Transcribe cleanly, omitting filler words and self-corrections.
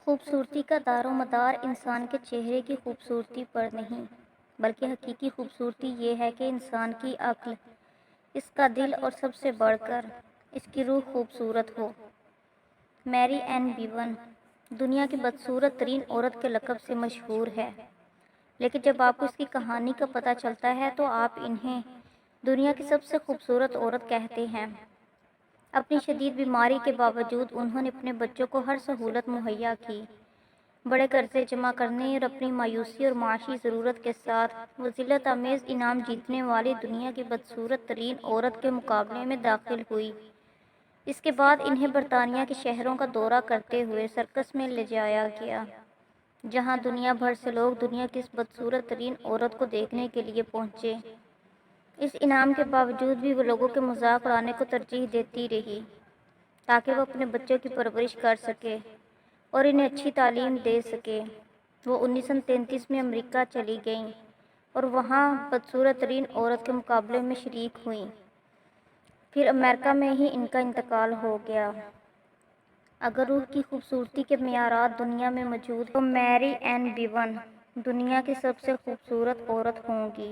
خوبصورتی کا دار و مدار انسان کے چہرے کی خوبصورتی پر نہیں، بلکہ حقیقی خوبصورتی یہ ہے کہ انسان کی عقل، اس کا دل اور سب سے بڑھ کر اس کی روح خوبصورت ہو۔ میری این بیون دنیا کی بدصورت ترین عورت کے لقب سے مشہور ہے، لیکن جب آپ کو اس کی کہانی کا پتہ چلتا ہے تو آپ انہیں دنیا کی سب سے خوبصورت عورت کہتے ہیں۔ اپنی شدید بیماری کے باوجود انہوں نے اپنے بچوں کو ہر سہولت مہیا کی، بڑے قرضے جمع کرنے اور اپنی مایوسی اور معاشی ضرورت کے ساتھ وہ ذلت آمیز انعام جیتنے والی دنیا کی بدصورت ترین عورت کے مقابلے میں داخل ہوئی۔ اس کے بعد انہیں برطانیہ کے شہروں کا دورہ کرتے ہوئے سرکس میں لے جایا گیا، جہاں دنیا بھر سے لوگ دنیا کی اس بدصورت ترین عورت کو دیکھنے کے لیے پہنچے۔ اس انعام کے باوجود بھی وہ لوگوں کے مذاق اڑانے کو ترجیح دیتی رہی تاکہ وہ اپنے بچوں کی پرورش کر سکے اور انہیں اچھی تعلیم دے سکے۔ وہ 1933 میں امریکہ چلی گئیں اور وہاں بدصورت ترین عورت کے مقابلے میں شریک ہوئیں۔ پھر امریکہ میں ہی ان کا انتقال ہو گیا۔ اگر روح کی خوبصورتی کے معیارات دنیا میں موجود ہیں تو میری این بیون دنیا کی سب سے خوبصورت عورت ہوں گی۔